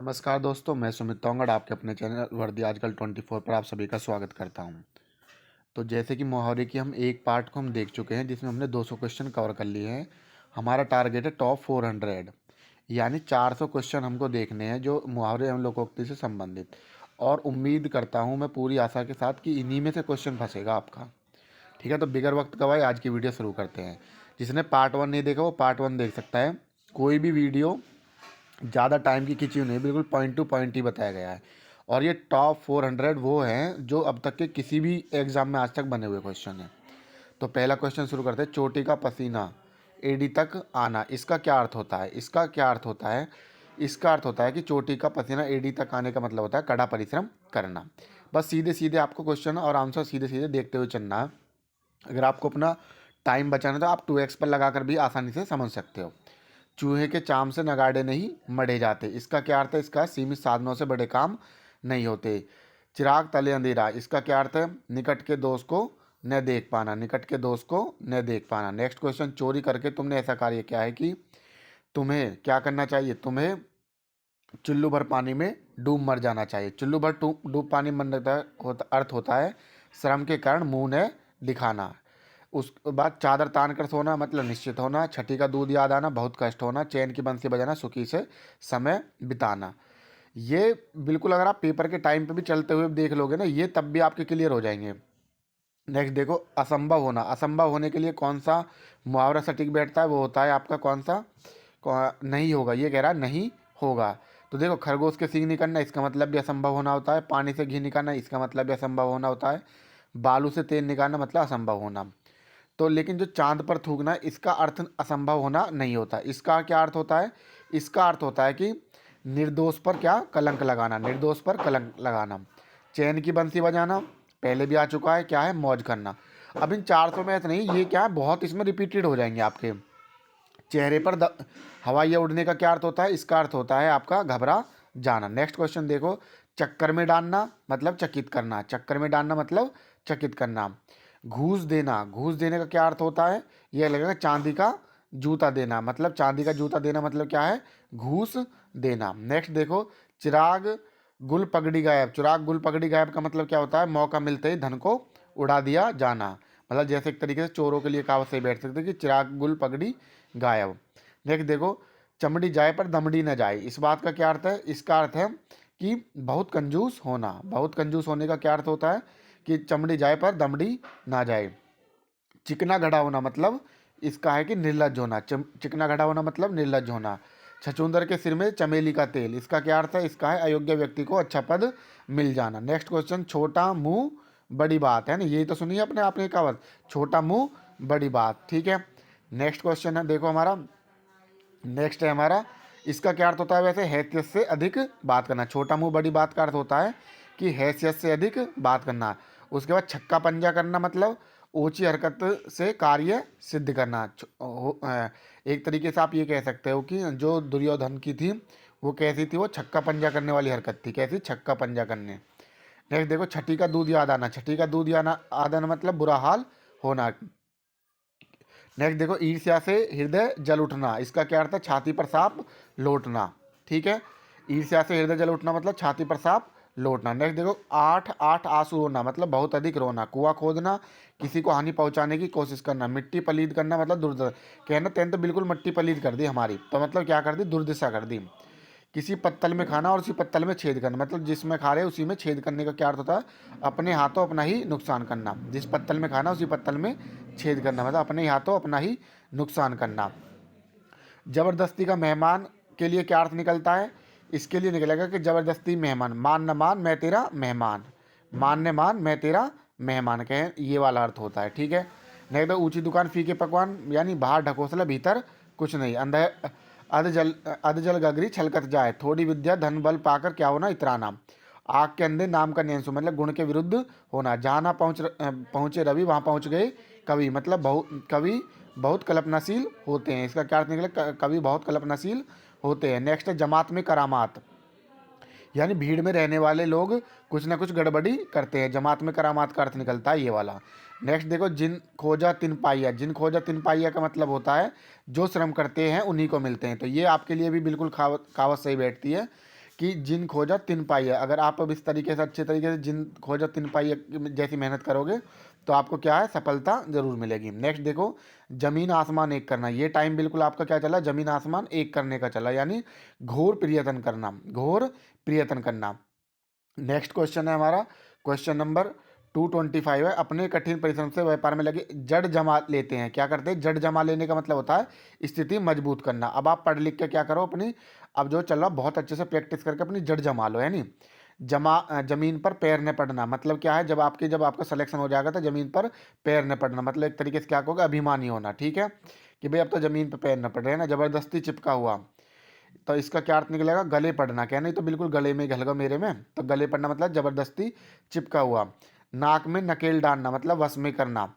नमस्कार दोस्तों, मैं सुमित तोंगड़ आपके अपने चैनल वर्दी आजकल 24 पर आप सभी का स्वागत करता हूं। तो जैसे कि मुहावरे की हम एक पार्ट को हम देख चुके हैं जिसमें हमने 200 क्वेश्चन कवर कर लिए हैं। हमारा टारगेट है टॉप 400, यानी 400 क्वेश्चन हमको देखने हैं जो मुहावरे एवं लोकोक्ति से संबंधित। और उम्मीद करता हूँ मैं पूरी आशा के साथ कि इन्हीं में से क्वेश्चन फंसेगा आपका। ठीक है, तो बिगर वक्त गवाए आज की वीडियो शुरू करते हैं। जिसने पार्ट 1 नहीं देखा वो पार्ट 1 देख सकता है। कोई भी वीडियो ज़्यादा टाइम की खिंची हुई नहीं, बिल्कुल पॉइंट टू पॉइंट ही बताया गया है। और ये टॉप 400 वो हैं जो अब तक के किसी भी एग्ज़ाम में आज तक बने हुए क्वेश्चन हैं। तो पहला क्वेश्चन शुरू करते हैं। चोटी का पसीना एडी तक आना, इसका क्या अर्थ होता है? इसका क्या अर्थ होता है? इसका अर्थ होता है कि चोटी का पसीना एडी तक आने का मतलब होता है कड़ा परिश्रम करना। बस सीधे सीधे आपको क्वेश्चन और आंसर सीधे सीधे देखते हुए चलना है। अगर आपको अपना टाइम बचाना है तो आप 2x पर लगाकर भी आसानी से समझ सकते हो। चूहे के चाम से नगाड़े नहीं मढ़े जाते, इसका क्या अर्थ है? इसका सीमित साधनों से बड़े काम नहीं होते। चिराग तले अंधेरा, इसका क्या अर्थ है? निकट के दोस्त को न देख पाना, निकट के दोस्त को न देख पाना। Next question. चोरी करके तुमने ऐसा कार्य किया है कि तुम्हें क्या करना चाहिए? तुम्हें चुल्लू भर पानी में डूब मर जाना चाहिए। चुल्लू भर डूब पानी मरने का अर्थ होता है श्रम के कारण मुंह न दिखाना। उसके बाद चादर तान कर सोना मतलब निश्चित होना। छठी का दूध याद आना, बहुत कष्ट होना। चैन की बंसी बजाना, सुखी से समय बिताना। ये बिल्कुल अगर आप पेपर के टाइम पे भी चलते हुए देख लोगे ना, ये तब भी आपके क्लियर हो जाएंगे। नेक्स्ट देखो, असंभव होना। असंभव होने के लिए कौन सा मुहावरा सटीक बैठता है? वो होता है आपका कौन सा? नहीं होगा। ये कह रहा है नहीं होगा। तो देखो, खरगोश के सींग निकलना, इसका मतलब भी असंभव होना होता है। पानी से घी निकालना, इसका मतलब भी असंभव होना होता है। बालू से तेल निकालना मतलब असंभव होना। तो लेकिन जो चांद पर थूकना, इसका अर्थ असंभव होना नहीं होता। इसका क्या अर्थ होता है? इसका अर्थ होता है कि निर्दोष पर क्या कलंक लगाना, निर्दोष पर कलंक लगाना। चैन की बंसी बजाना पहले भी आ चुका है, क्या है? मौज करना। अब इन 400 में ऐसा नहीं, ये क्या है, बहुत इसमें रिपीटेड हो जाएंगे आपके। चेहरे पर हवाइयाँ उड़ने का क्या अर्थ होता है? इसका अर्थ होता है आपका घबरा जाना। नेक्स्ट क्वेश्चन देखो। चक्कर में डालना मतलब चकित करना, चक्कर में डालना मतलब चकित करना। घूस देना, घूस देने का क्या अर्थ होता है? ये लगेगा चांदी का जूता देना, मतलब चांदी का जूता देना मतलब क्या है? घूस देना। नेक्स्ट देखो। चिराग गुल पगड़ी गायब, चिराग गुल पगड़ी गायब का मतलब क्या होता है? मौका मिलते ही धन को उड़ा दिया जाना। मतलब जैसे एक तरीके से चोरों के लिए कहावत से बैठ सकते हैं कि चिराग गुल पगड़ी गायब। नेक्स्ट देखो। चमड़ी जाए पर दमड़ी न जाए, इस बात का क्या अर्थ है? इसका अर्थ है कि बहुत कंजूस होना। बहुत कंजूस होने का क्या अर्थ होता है? कि चमड़ी जाए पर दमड़ी ना जाए। चिकना घड़ा होना मतलब इसका है कि निर्लज्ज होना। चिकना घड़ा होना मतलब निर्लज्ज होना। छछूंदर के सिर में चमेली का तेल, इसका क्या अर्थ है? इसका है अयोग्य व्यक्ति को अच्छा पद मिल जाना। Next question. छोटा मुंह बड़ी बात है ना, यही तो सुनिए अपने आपने कहावत, छोटा मुंह बड़ी बात। ठीक है। नेक्स्ट क्वेश्चन है देखो हमारा, नेक्स्ट है हमारा, इसका क्या अर्थ होता है वैसे? हैसियत से अधिक बात करना। छोटा मुंह बड़ी बात का अर्थ होता है कि हैसियत से अधिक बात करना। उसके बाद छक्का पंजा करना मतलब ऊंची हरकत से कार्य सिद्ध करना। एक तरीके से आप ये कह सकते हो कि जो दुर्योधन की थी वो कैसी थी? वो छक्का पंजा करने वाली हरकत थी। कैसी? छक्का पंजा करने। नेक्स्ट देखो। छठी का दूध याद आना, छठी का दूध याद आना मतलब बुरा हाल होना। नेक्स्ट देखो। ईर्ष्या से हृदय जल उठना, इसका क्या अर्थ है? छाती पर सांप लौटना। ठीक है। ईर्ष्या से हृदय जल उठना मतलब छाती पर सांप लौटना। नेक्स्ट देखो। आठ आठ आंसू रोना मतलब बहुत अधिक रोना। कुआं खोदना, किसी को हानि पहुंचाने की कोशिश करना। मिट्टी पलीद करना मतलब दुर्दशा। कहना तेन तो बिल्कुल मिट्टी पलीद कर दी हमारी, तो मतलब क्या कर दी? दुर्दशा कर दी। किसी पत्तल में खाना और उसी पत्तल में छेद करना, मतलब जिसमें खा रहे उसी में छेद करने का क्या अर्थ होता है? अपने हाथों अपना ही नुकसान करना। जिस पत्तल में खाना उसी पत्तल में छेद करना मतलब अपने ही हाथों अपना ही नुकसान करना। जबरदस्ती का मेहमान के लिए क्या अर्थ निकलता है? इसके लिए निकलेगा कि जबरदस्ती मेहमान, मान न मान मैं तेरा मेहमान, मान न मान मैं तेरा मेहमान, कहें ये वाला अर्थ होता है। ठीक है। नहीं तो ऊंची दुकान फीके पकवान यानी बाहर ढकोसला भीतर कुछ नहीं। अंधे अधजल गगरी छलकत जाए, थोड़ी विद्या धन बल पाकर क्या होना? इतराना। आग के अंधे नाम का नियंसु मतलब गुण के विरुद्ध होना। जहाँ ना पहुँचे रवि वहाँ पहुँच गए कवि, मतलब कवि बहुत कल्पनाशील होते हैं। इसका क्या अर्थ निकला? कवि बहुत कल्पनाशील होते हैं। नेक्स्ट है। जमात में करामात, यानी भीड़ में रहने वाले लोग कुछ ना कुछ गड़बड़ी करते हैं। जमात में करामात का अर्थ निकलता है ये वाला। नेक्स्ट देखो। जिन खोजा तिन पाइया, जिन खोजा तिन पाइया का मतलब होता है जो श्रम करते हैं उन्हीं को मिलते हैं। तो ये आपके लिए भी बिल्कुल कहावत सही बैठती है कि जिन खोजा तिन पाइए। अगर आप अब इस तरीके से अच्छे तरीके से जिन खोजा तिन पाइए जैसी मेहनत करोगे तो आपको क्या है, सफलता जरूर मिलेगी। नेक्स्ट देखो, जमीन आसमान एक करना। ये टाइम बिल्कुल आपका क्या चला, जमीन आसमान एक करने का चला, यानी घोर प्रयत्न करना, घोर प्रयत्न करना। नेक्स्ट क्वेश्चन है हमारा, क्वेश्चन नंबर 225 है। अपने कठिन परिश्रम से व्यापार में लगे जड़ जमा लेते हैं। क्या करते हैं, जड़ जमा लेने का मतलब होता है स्थिति मजबूत करना। अब आप पढ़ लिख के क्या करो, अपनी अब जो चल रहा बहुत अच्छे से प्रैक्टिस करके अपनी जड़ जमा लो, है नी। जमीन पर पैर न पड़ना मतलब क्या है, जब आपका सिलेक्शन हो जाएगा तो जमीन पर पैर न पड़ना मतलब एक तरीके से क्या कहोगे, अभिमानी होना, ठीक है, कि भाई अब तो जमीन पर पैर न पड़ रहे हैं ना, जबरदस्ती चिपका हुआ। तो इसका क्या अर्थ निकलेगा, गले पड़ना। क्या नहीं तो बिल्कुल गले में घलगा मेरे में, तो गले पड़ना मतलब जबरदस्ती चिपका हुआ। नाक में नकेल डालना मतलब वश में करना।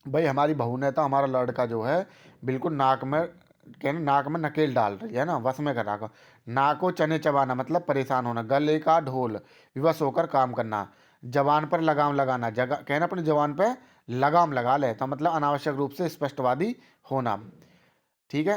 भाई हमारी बहू ने तो हमारा लड़का जो है बिल्कुल नाक में, कहना नाक में नकेल डाल रही है ना, वश में कर रहा। नाक को चने चबाना मतलब परेशान होना। गले का ढोल, विवश होकर काम करना। जबान पर लगाम लगाना, जगह कहना अपनी जबान पर लगाम लगा ले, तो मतलब अनावश्यक रूप से स्पष्टवादी होना, ठीक है।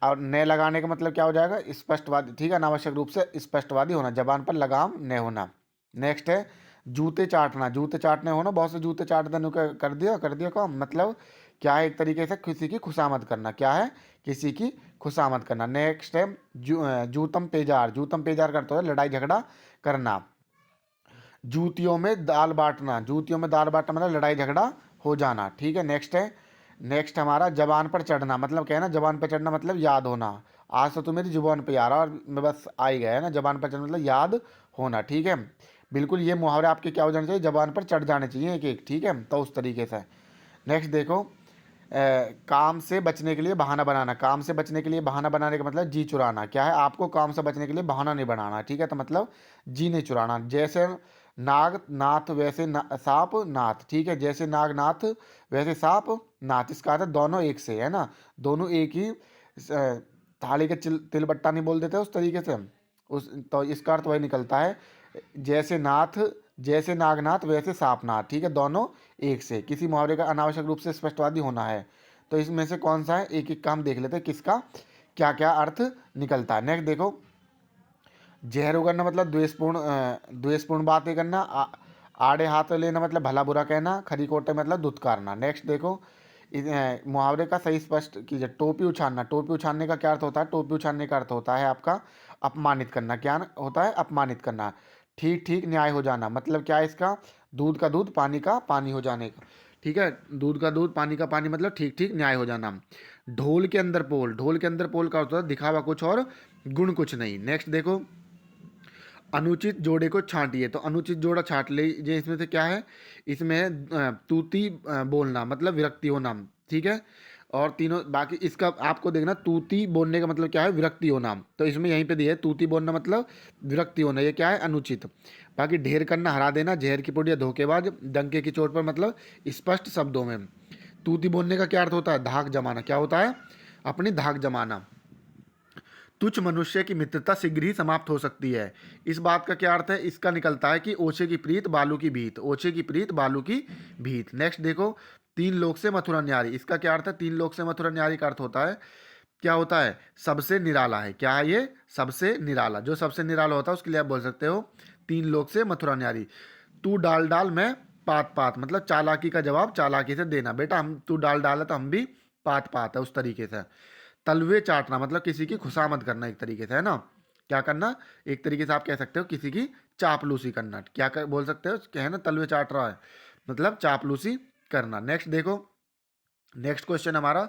और न लगाने का मतलब क्या हो जाएगा, स्पष्टवादी, ठीक है, अनावश्यक रूप से स्पष्टवादी होना, जबान पर लगाम न होना। नेक्स्ट है जूते चाटना। जूते चाटने हो ना, बहुत से जूते चाट देने का कर दिया काम, मतलब क्या है, एक तरीके से किसी की खुशामद करना। क्या है, किसी की खुशामद करना। नेक्स्ट है जूतम पेजार। जूतम पेजार करते हो लड़ाई झगड़ा करना। जूतियों में दाल बांटना। जूतियों में दाल बांटना मतलब लड़ाई झगड़ा हो जाना, ठीक है। नेक्स्ट है, नेक्स्ट हमारा जबान पर चढ़ना मतलब क्या है ना, जबान पर चढ़ना मतलब याद होना। आज तो मेरी जुबान पे आ रहा और मैं बस आ ही गया है ना, जबान पर चढ़ना मतलब याद होना, ठीक है। बिल्कुल ये मुहावरे आपके क्या हो जाने चाहिए, जबान पर चढ़ जाने चाहिए एक एक, ठीक है, तो उस तरीके से। नेक्स्ट देखो, काम से बचने के लिए बहाना बनाना। काम से बचने के लिए बहाना बनाने का मतलब जी चुराना। क्या है, आपको काम से बचने के लिए बहाना नहीं बनाना, ठीक है, तो मतलब जी नहीं चुराना। जैसे नाग नाथ वैसे सांप नाथ, ठीक है, जैसे नाग नाथ वैसे सांप नाथ। इसका अर्थ दोनों एक से है ना, दोनों एक ही थाली के तिल बट्टा नहीं बोल देते उस तरीके से, उस तो इसका अर्थ वही निकलता है, जैसे नाथ जैसे नागनाथ वैसे सांपनाथ, ठीक है, दोनों एक से। किसी मुहावरे का अनावश्यक रूप से स्पष्टवादी होना है, तो इसमें से कौन सा है, एक एक काम देख लेते हैं किसका क्या क्या अर्थ निकलता है। नेक्स्ट देखो, जहर उगरना मतलब द्वेषपूर्ण बातें करना। आड़े हाथ लेना मतलब भला बुरा कहना। खरी कोटे मतलब दुत्कारना। नेक्स्ट देखो, मुहावरे का सही स्पष्ट कीजिए। टोपी उछालना। टोपी उछालने का क्या अर्थ होता है, टोपी उछालने का अर्थ होता है आपका अपमानित करना। क्या होता है, अपमानित करना। ठीक ठीक न्याय हो जाना मतलब क्या है इसका, दूध का दूध पानी का पानी हो जाने का, ठीक है, दूध का दूध पानी का पानी मतलब ठीक ठीक न्याय हो जाना। ढोल के अंदर पोल। ढोल के अंदर पोल का होता है दिखावा कुछ और गुण कुछ नहीं। नेक्स्ट देखो, अनुचित जोड़े को छांटिए। तो अनुचित जोड़ा छांट लीजिए। इसमें से क्या है, इसमें है तूती बोलना मतलब विरक्ति होना, ठीक है। और तीनों बाकी इसका आपको देखना, तूती बोलने का मतलब क्या है, विरक्ति होना। तो इसमें यहीं पे दिया है तूती बोलना मतलब विरक्ति होना, ये क्या है, अनुचित। बाकी ढेर करना, हरा देना, जहर की पुड़िया धोखेबाज, डंके की चोट पर मतलब स्पष्ट शब्दों में। तूती बोलने का क्या अर्थ होता है, धाक जमाना। क्या होता है, अपनी धाक जमाना। तुच्छ मनुष्य की मित्रता शीघ्र ही समाप्त हो सकती है। इस बात का क्या अर्थ है, इसका निकलता है कि ओछे की प्रीत बालू की भीत। ओछे की प्रीत बालू की भीत। नेक्स्ट देखो, तीन लोक से मथुरा न्यारी। इसका क्या अर्थ है, तीन लोक से मथुरा न्यारी का अर्थ होता है, क्या होता है, सबसे निराला है। क्या है ये, सबसे निराला। जो सबसे निराला होता है उसके लिए आप बोल सकते हो तीन लोक से मथुरा न्यारी। तू डाल डाल मैं पात पात मतलब चालाकी का जवाब चालाकी से देना। बेटा हम तू डाल डाला तो हम भी पात पात है, उस तरीके से। तलवे चाटना मतलब किसी की खुशामद करना एक तरीके से, है ना। क्या करना, एक तरीके से आप कह सकते हो किसी की चापलूसी करना। बोल सकते हो, क्या है ना, तलवे चाट रहा है मतलब चापलूसी करना। नेक्स्ट देखो, नेक्स्ट क्वेश्चन हमारा,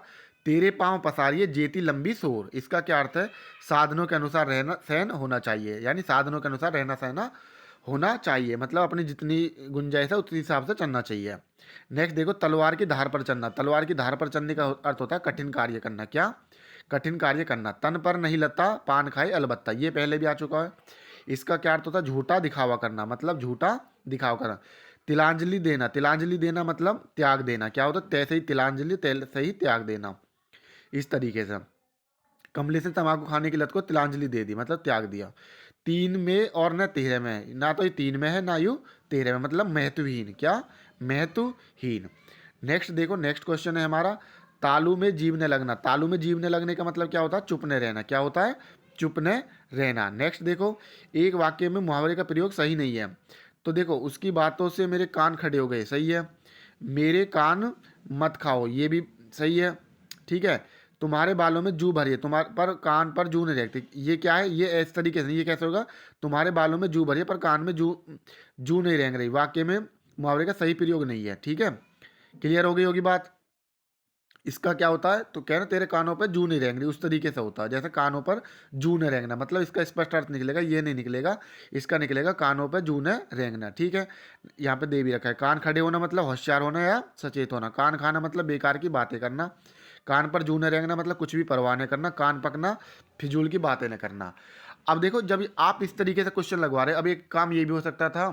तेरे पांव पसारिए जेती लंबी सोर। इसका क्या अर्थ है, साधनों के अनुसार रहना सहन होना चाहिए, यानी साधनों के अनुसार रहना सहना होना चाहिए, मतलब अपनी जितनी गुंजाइश है उतनी हिसाब से चलना चाहिए। नेक्स्ट देखो, तलवार की धार पर चलना। तलवार की धार पर चलने का अर्थ होता है कठिन कार्य करना। क्या, कठिन कार्य करना। तन पर नहीं लता पान खाए अलबत्ता, ये पहले भी आ चुका है। इसका क्या अर्थ होता है, झूठा दिखावा करना मतलब झूठा दिखावा करना। तिलांजलि देना। तिलांजलि देना मतलब त्याग देना। क्या होता है, तैसे ही तिलांजलि तैसे ही त्याग देना, इस तरीके से। कमले से तंबाकू खाने की लत को तिलांजलि दे दी मतलब त्याग दिया। तीन में और न तेरह में, ना तो ये तीन में है ना यू तेरह में, मतलब महत्वहीन। क्या, महत्वहीन। नेक्स्ट देखो, नेक्स्ट क्वेश्चन है हमारा, तालू में जीव ने लगना। तालू में जीव ने लगने का मतलब क्या होता है, चुप न रहना। क्या होता है, चुप न रहना। नेक्स्ट देखो, एक वाक्य में मुहावरे का प्रयोग सही नहीं है, तो देखो उसकी बातों से मेरे कान खड़े हो गए, सही है। मेरे कान मत खाओ, ये भी सही है, ठीक है। तुम्हारे बालों में जू भरी है, तुम्हारे पर कान पर जू नहीं रहती, ये क्या है, ये इस तरीके से, ये कैसे होगा, तुम्हारे बालों में जू भरी है पर कान में जू जू नहीं रेंग रही, वाक्य में मुहावरे का सही प्रयोग नहीं है, ठीक है। क्लियर हो गई होगी बात। इसका क्या होता है, तो कहना तेरे कानों पर जू नहीं रेंगनी, उस तरीके से होता है, जैसे कानों पर जू न रेंगना, मतलब इसका स्पष्ट अर्थ निकलेगा, ये नहीं निकलेगा, इसका निकलेगा कानों पर जू न रेंगना, ठीक है। यहाँ पे दे भी रखा है, कान खड़े होना मतलब होशियार होना या सचेत होना, कान खाना मतलब बेकार की बातें करना, कान पर जू न रेंगना मतलब कुछ भी परवाह न करना, कान पकना फिजूल की बातें न करना। अब देखो, जब आप इस तरीके से क्वेश्चन लगवा रहे, अब एक काम ये भी हो सकता था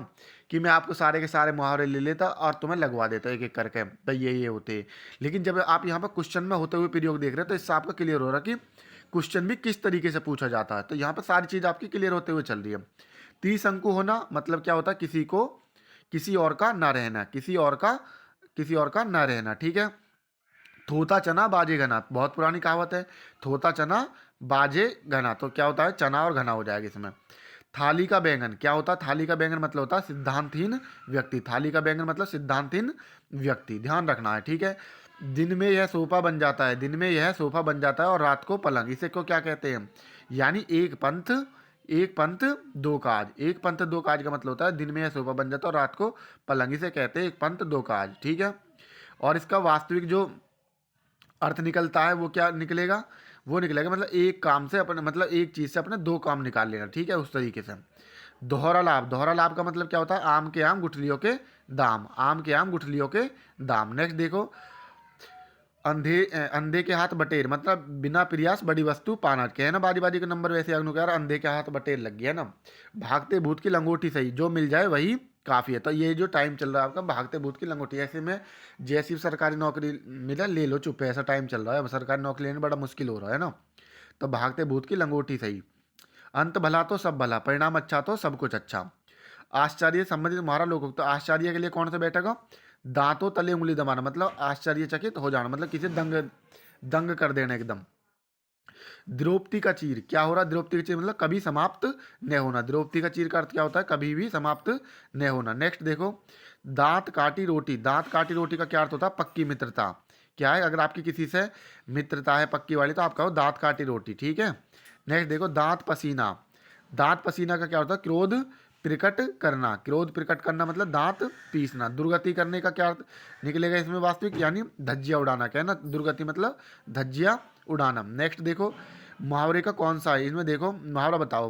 कि मैं आपको सारे के सारे मुहावरे ले लेता और तुम्हें लगवा देता एक एक करके, भाई ये होते। लेकिन जब आप यहाँ पर क्वेश्चन में होते हुए प्रयोग देख रहे हो, तो इससे आपका क्लियर हो रहा है कि क्वेश्चन भी किस तरीके से पूछा जाता है, तो यहाँ पर सारी चीज़ आपकी क्लियर होते हुए चल रही है। त्रिशंकु होना मतलब क्या होता है, किसी को किसी और का ना रहना, किसी और का ना रहना, ठीक है। थोता चना बाजे घना, बहुत पुरानी कहावत है, थोता चना बाजे घना, तो क्या होता है, चना और घना हो जाएगा इसमें। थाली का बैंगन क्या होता है, थाली का बैंगन मतलब होता है सिद्धांतहीन व्यक्ति, थाली का बैंगन मतलब सिद्धांतहीन व्यक्ति, ध्यान रखना है, ठीक है। दिन में यह सोफा बन जाता है, दिन में यह सोफा बन जाता है और रात को पलंग, इसे को क्या कहते हैं, यानी एक पंथ दो काज, एक पंथ दो काज का मतलब होता है दिन में यह सोफा बन जाता है और रात को पलंग, इसे कहते हैं एक पंथ दो काज, ठीक है। और इसका वास्तविक जो अर्थ निकलता है वो क्या निकलेगा, वो निकलेगा मतलब एक काम से अपने, मतलब एक चीज़ से अपने दो काम निकाल लेना, ठीक है, उस तरीके से। दोहरा लाभ, दोहरा लाभ का मतलब क्या होता है, आम के आम गुठलियों के दाम, आम के आम गुठलियों के दाम। नेक्स्ट देखो, अंधे के हाथ बटेर मतलब बिना प्रयास बड़ी वस्तु पाना, कहना बारी बारी का नंबर वैसे अनुसार अंधे के हाथ बटेर लग गया ना। भागते भूत की लंगोटी सही, जो मिल जाए वही काफ़ी है, तो ये जो टाइम चल रहा है आपका भागते भूत की लंगोटी, ऐसे में जैसी सरकारी नौकरी मिला ले लो चुप है, ऐसा टाइम चल रहा है, अब सरकारी नौकरी लेना बड़ा मुश्किल हो रहा है ना, तो भागते भूत की लंगोटी सही। अंत भला तो सब भला, परिणाम अच्छा तो सब कुछ अच्छा। आश्चर्य संबंधित तुम्हारा लोग, तो आश्चर्य के लिए कौन सा बैठेगा, दांतों तले उंगली दबाना मतलब आश्चर्यचकित हो जाना, मतलब किसी दंग दंग कर देना एकदम। द्रौपदी का चीर क्या हो रहा है, द्रौपदी का चीर मतलब कभी समाप्त न होना, द्रौपदी का चीर का अर्थ क्या होता है, कभी भी समाप्त न होना। नेक्स्ट देखो, दांत काटी रोटी, दांत काटी रोटी का क्या अर्थ होता है, पक्की मित्रता, क्या है, अगर आपकी किसी से मित्रता है पक्की वाली तो आप कहो दांत काटी रोटी, ठीक है। नेक्स्ट देखो, दांत पसीना, दांत पसीना का क्या होता है, क्रोध प्रकट करना, क्रोध प्रकट करना मतलब दांत पीसना। दुर्गति करने का क्या अर्थ निकलेगा इसमें वास्तविक, यानी धज्जियां उड़ाना, क्या है ना, दुर्गति मतलब धज्जियां उड़ाना। नेक्स्ट देखो, मुहावरे का कौन सा है, इसमें देखो मुहावरा बताओ,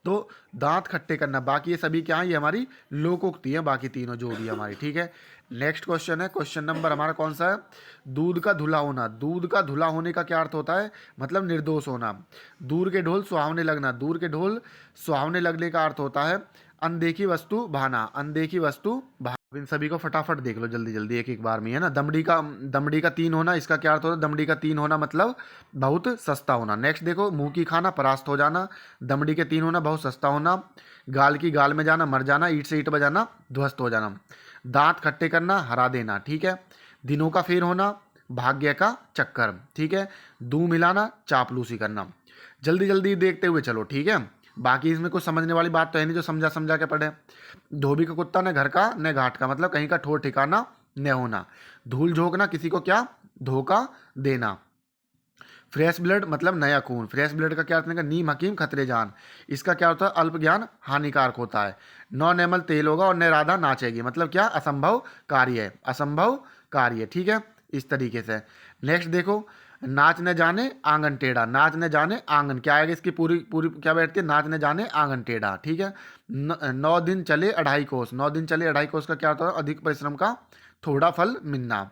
तो दांत खट्टे करना, बाकी ये सभी क्या है, ये हमारी लोकोक्ति है, बाकी तीनों जो भी हमारी, ठीक है। नेक्स्ट क्वेश्चन है, क्वेश्चन नंबर हमारा कौन सा है, दूध का धुला होना, दूध का धुला होने का क्या अर्थ होता है, मतलब निर्दोष होना। दूर के ढोल सुहावने लगना, दूर के ढोल सुहावने लगने का अर्थ होता है अनदेखी वस्तु भाना, अनदेखी वस्तु भाना। इन सभी को फटाफट देख लो जल्दी जल्दी एक एक बार में, है ना। दमड़ी का तीन होना, इसका क्या अर्थ होता है, दमड़ी का तीन होना मतलब बहुत सस्ता होना। नेक्स्ट देखो, मुंह की खाना परास्त हो जाना, दमड़ी के तीन होना बहुत सस्ता होना, गाल की गाल में जाना मर जाना, ईंट से ईंट बजाना ध्वस्त हो जाना, दांत खट्टे करना हरा देना, ठीक है। दिनों का फेर होना, भाग्य का चक्कर, ठीक है। दू मिलाना, चापलूसी करना। जल्दी जल्दी देखते हुए चलो, ठीक है, बाकी इसमें कुछ समझने वाली बात तो है नहीं, जो समझा समझा के पढ़े। धोबी का कुत्ता न घर का न घाट का मतलब कहीं का ठोर ठिकाना न होना। धूल झोंकना, किसी को क्या धोखा देना। फ्रेश ब्लड मतलब नया खून, फ्रेश ब्लड का क्या अर्थ निकला, नीम हकीम खतरे जान, इसका क्या होता है, अल्प ज्ञान हानिकारक होता है। नौ नेमल तेल होगा और न राधा नाचेगी मतलब क्या, असंभव कार्य है, असंभव कार्य, ठीक है, इस तरीके से। नेक्स्ट देखो, नाच न जाने आंगन टेढ़ा, नाच न जाने आंगन क्या आएगा, इसकी पूरी पूरी क्या बैठती है, नाच न जाने आंगन टेढ़ा, ठीक है। 9 दिन चले 2.5 कोस, 9 दिन चले 2.5 कोस का क्या होता है, अधिक परिश्रम का थोड़ा फल मिलना।